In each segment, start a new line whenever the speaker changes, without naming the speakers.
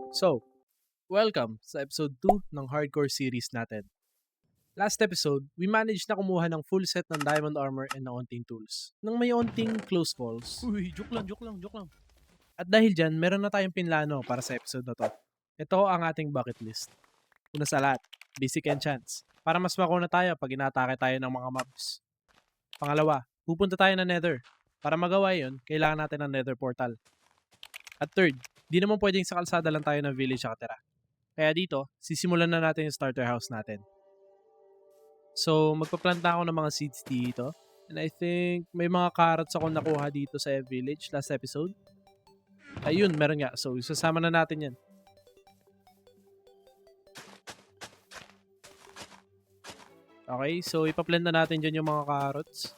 So, welcome sa episode 2 ng hardcore series natin. Last episode, we managed na kumuha ng full set ng diamond armor and ng onting tools. Nang may onting close calls.
Uy, joke lang.
At dahil dyan, meron na tayong pinlano para sa episode na to. Ito ang ating bucket list. Una sa lahat, basic enchants. Para mas makuna tayo pag inatake tayo ng mga mobs. Pangalawa, pupunta tayo na nether. Para magawa yun, kailangan natin ng nether portal. At third, di naman pwedeng sa kalsada lang tayo ng village nakatira. Kaya dito, sisimulan na natin yung starter house natin. So, magpa-plant na ako ng mga seeds dito. And I think may mga carrots ako nakuha dito sa village last episode. Ayun, meron nga. So, isasama na natin yan. Okay, so ipa-plant na natin dyan yung mga carrots.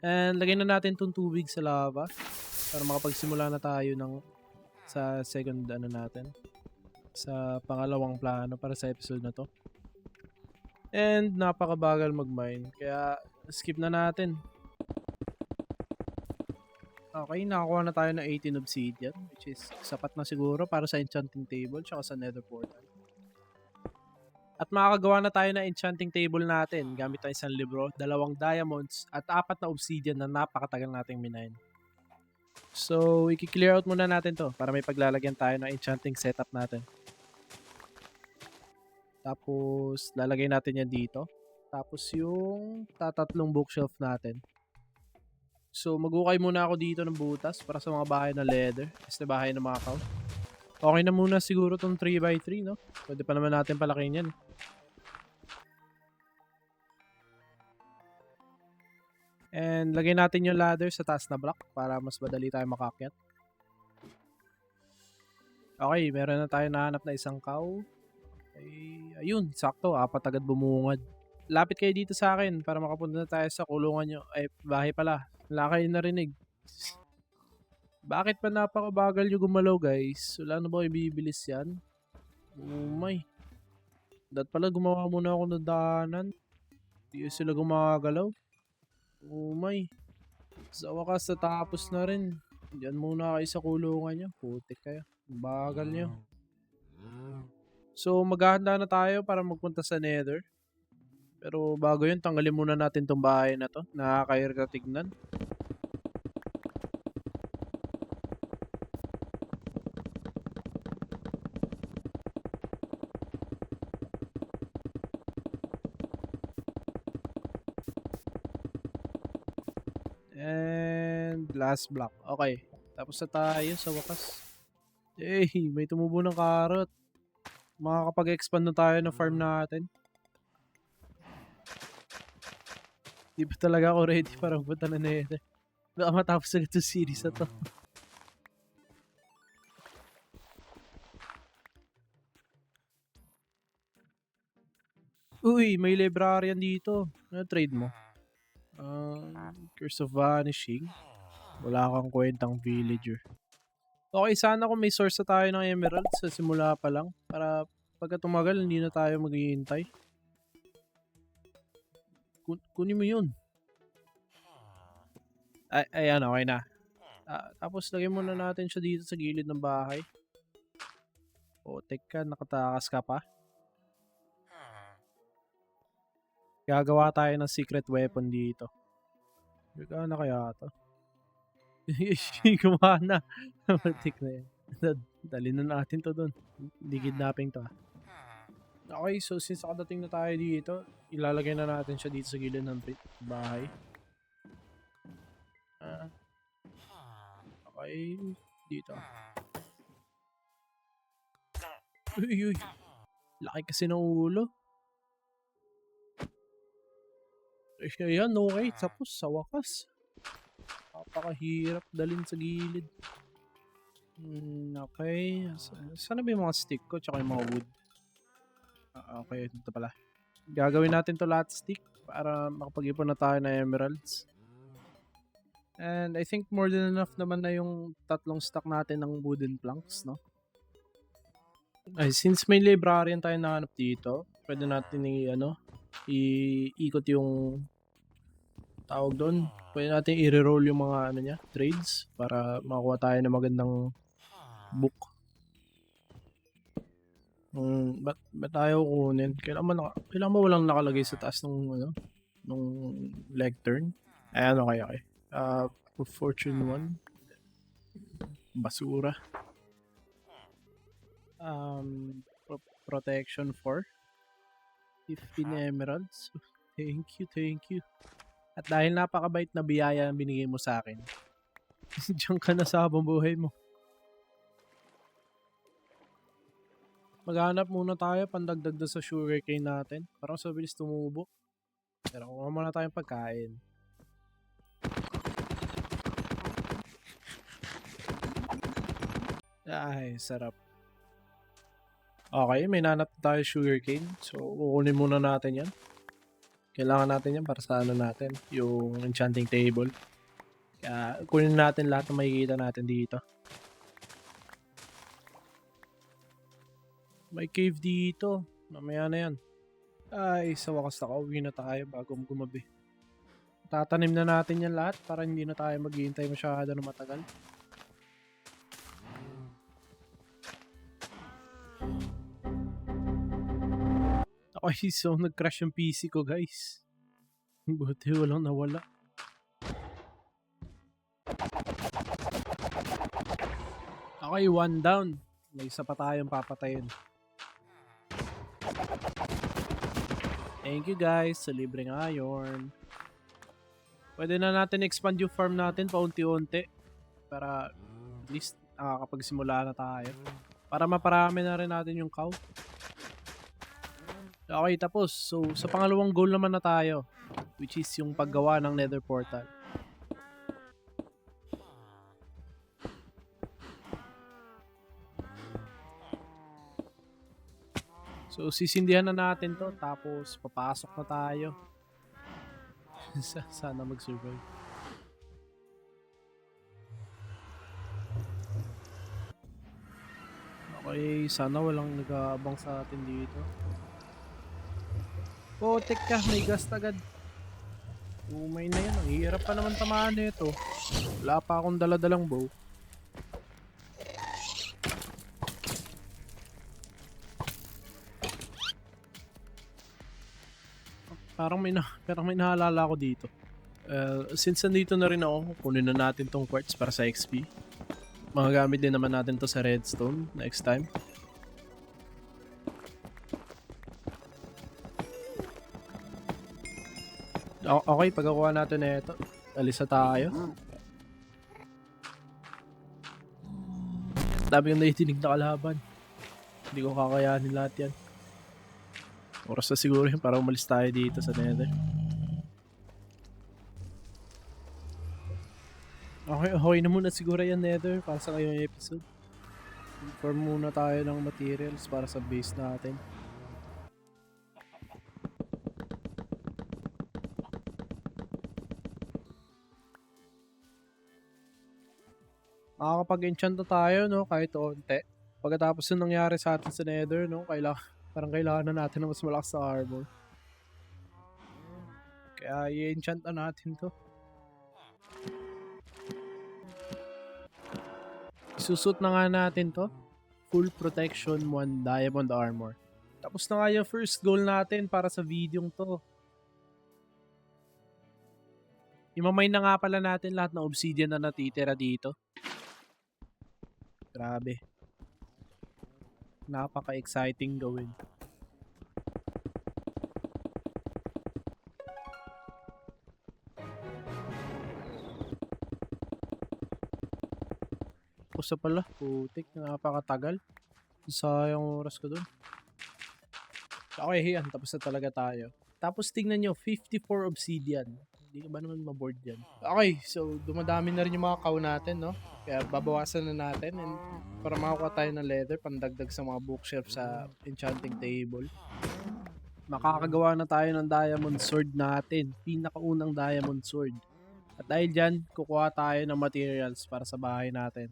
And lagay na natin itong tubig sa lava para makapagsimula na tayo sa second natin. Sa pangalawang plano para sa episode na to. And napakabagal mag-mine. Kaya skip na natin. Okay, nakakuha na tayo ng 18 obsidian. Which is sapat na siguro para sa enchanting table tsaka sa nether portal. At makakagawa na tayo ng enchanting table natin gamit ang isang libro, 2 diamonds at 4 na obsidian na napakatagal nating minain. So, i-clear out muna natin to para may paglalagyan tayo ng enchanting setup natin. Tapos, lalagay natin yan dito. Tapos, yung tatatlong bookshelf natin. So, magukay muna ako dito ng butas para sa mga bahay na leather. Kasi bahay ng mga cow. Okay na muna siguro tong 3x3, no? Pwede pa naman natin palakihin yan. And, lagay natin yung ladder sa taas na block para mas madali tayo makakyat. Okay, meron na tayo nahanap na isang cow. Ayun, sakto, 4 agad bumungad. Lapit kayo dito sa akin para makapunta na tayo sa kulungan nyo. Ay, bahay pala. Wala kayo narinig. Bakit pa napakabagal yung gumalaw, guys? Wala na ba ibibilis yan? Oh my. Dapat pala gumawa muna ako ng daanan. Hindi sila gumagalaw. Oh my. Sa wakas, natapos na rin. Diyan muna kayo sa kulungan nyo. Putik kayo. Bagal nyo. So, maghahanda na tayo para magpunta sa nether. Pero bago yun, tanggalin muna natin tong bahay na to. Nakakahirap tignan. And last block. Okay. Tapos na tayo sa wakas. Hey, may tumubo ng carrot. Makakapag-expand na tayo ng farm natin. Di ba talaga ako ready para magpunta na nether? Baka matapos agad yung series na to. Uy, may librarian dito. Ano trade mo? Curse of Vanishing. Wala kang kwentang villager. Okay, sana kung may source na tayo ng emerald sa simula pa lang. Para pagka tumagal, hindi na tayo maghihintay. Kunin mo yun. Ayan, okay na. Tapos lagyan muna natin siya dito sa gilid ng bahay. O, teka, nakatakas ka pa. Gagawa tayo ng secret weapon dito. Gagana kaya ito? Gumana. Matik na yan. Dali na natin to dun. Hindi kidnapping to. Okay, so since nakadating na tayo dito, ilalagay na natin siya dito sa gilid ng bahay. Okay, dito. Uy. Laki kasi ng ulo. Ayan, okay. Tapos sa wakas. Napakahirap dalhin sa gilid. Okay. Sana ba yung mga stick ko tsaka yung mga wood? Okay, ito pala. Gagawin natin to lahat stick para makapag-ipon na tayo ng emeralds. And I think more than enough naman na yung 3 stack natin ng wooden planks, no? Ay, since may librarian tayo nahanap dito, pwede natin iikot yung tawag doon. Pwede natin i-reroll yung mga trades para makakuha tayo ng magandang book. Ba't ayaw kunin? Kailangan ba walang nakalagay sa taas nung lectern? Ay, ano kaya kay? Fortune 1. Basura. Protection 4. 15 emeralds. Thank you. At dahil napakabait na biyaya ang binigay mo sa akin, diyan ka na sa habang buhay mo. Maghanap muna tayo pandagdag na sa sugarcane natin. Parang sa bilis tumubo. Pero kuha muna tayong pagkain. Ay, sarap. Okay, may nanap tayo sugarcane. So, kukunin muna natin yan. Kailangan natin yan para sa ano natin, yung enchanting table. Kaya kunin natin lahat ng makikita natin dito. May cave dito. Mamaya na yan. Ay, sa wakas nakauwi na tayo bago gumabi. Tatanim na natin yan lahat para hindi na tayo maghihintay masyado na matagal. Okay, so nag-crash yung PC ko, guys. Buti walang nawala. Okay, 1 down. May isa pa tayong papatayin. Thank you guys sa libreng iron. Pwede na natin expand yung farm natin paunti-unti. Para at least nakakapagsimula na tayo. Para maparami na rin natin yung cow. Okay, tapos. So, sa pangalawang goal naman na tayo. Which is yung paggawa ng nether portal. So, sisindihan na natin to. Tapos, papasok na tayo. Sana mag-survive. Okay, sana walang nag-aabang sa atin dito. Oh, teka, may gast agad. Umay na yan. Ang hirap pa naman tamaan nito. Wala pa akong daladalang bow. Parang may naalala ako dito. Since nandito na rin ako, kunin na natin tong quartz para sa XP. Magagamit din naman natin to sa redstone next time. Okay, pagkakuha natin na ito, alis na tayo. Dami yung naitinig na kalaban. Hindi ko kakayanin lahat yan. Oras na siguro yun para umalis tayo dito sa nether. Okay na muna siguro yan nether para sa ngayong episode. Inform muna tayo ng materials para sa base natin. Makakapag-enchant na tayo, no? Kahit onte. Pagkatapos yung nangyari sa atin sa nether, no? Parang kailangan na natin ng mas malakas na armor. Kaya i-enchant na natin to. Isusut na nga natin to. Full protection 1 diamond armor. Tapos na nga yung first goal natin para sa videong to. Imamay na nga pala natin lahat ng obsidian na natitira dito. Grabe. Napaka-exciting gawin. Pusa pala. Putik. Napakatagal. Sayang oras ko dun. Okay, yan. Tapos na talaga tayo. Tapos tingnan nyo, 54 obsidian. Hindi ka ba naman maboard yan? Okay, so dumadami na rin yung mga cow natin, no? Kaya babawasan na natin and para makakuha tayo ng leather pandagdag sa mga bookshelf sa enchanting table. Makakagawa na tayo ng diamond sword natin. Pinakaunang diamond sword. At dahil dyan, kukuha tayo ng materials para sa bahay natin.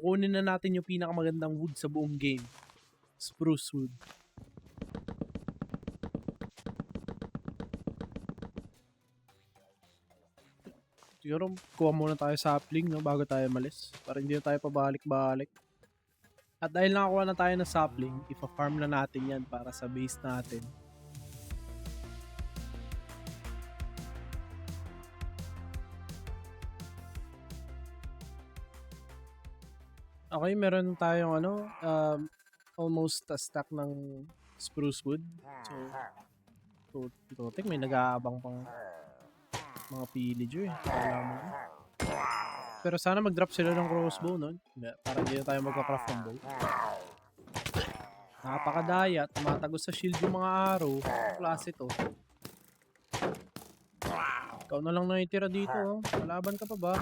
kukunin na natin yung pinakamagandang wood sa buong game. Spruce wood. Siguro kuha muna tayo sapling, no, bago tayo malis. Para hindi na tayo pabalik-balik. At dahil nakakuha na tayo ng sapling, ipa-farm na natin yan para sa base natin. Okay, meron tayong almost a stack ng spruce wood. So, Totek, may nag-aabang pang mga pillager eh. Kailangan mo. Pero sana mag-drop sila ng crossbow, no? Para hindi na tayo magka-craft ng bow. Napakadaya, tumatagos sa shield yung mga arrow. Ang klase to. Ikaw na lang natitira dito, oh. Malaban ka pa ba?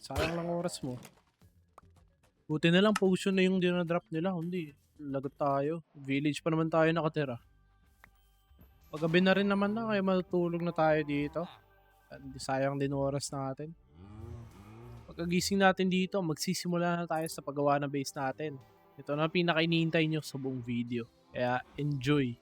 Sayang lang oras mo. Buti na lang potion na yung dinadrop nila. Hindi, lagot tayo. Village pa naman tayo nakatira. Paggabi na rin naman na, kaya matutulog na tayo dito. Hindi sayang din oras natin. Pagkagising natin dito, magsisimula na tayo sa paggawa ng base natin. Ito na pinaka-inihintay nyo sa buong video. Kaya enjoy!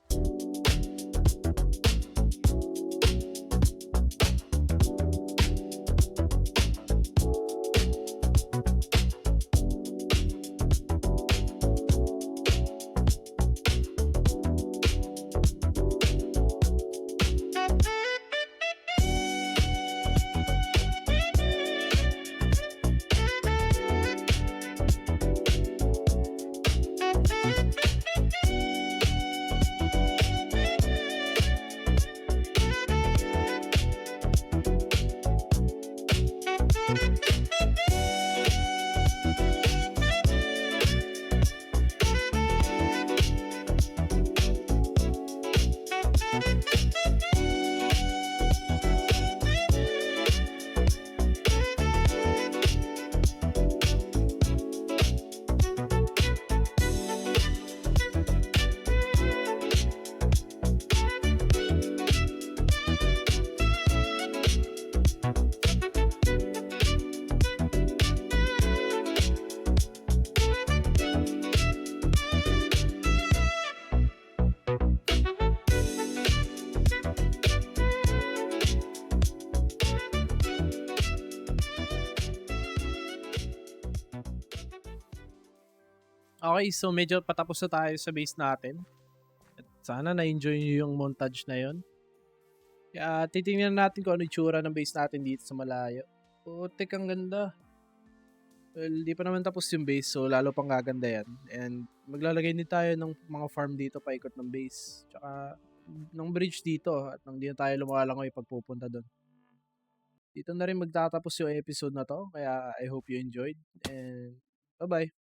Okay, so medyo patapos na tayo sa base natin. At sana na-enjoy nyo yung montage na yon. Kaya titingnan natin kung ano yung tsura ng base natin dito sa malayo. Putik, ang ganda. Well, di pa naman tapos yung base, so lalo pang gaganda yan. And maglalagay din tayo ng mga farm dito paikot ng base. Tsaka ng bridge dito at nang di na tayo lumalangoy pagpupunta doon. Dito na rin magtatapos yung episode na to. Kaya I hope you enjoyed. And bye-bye.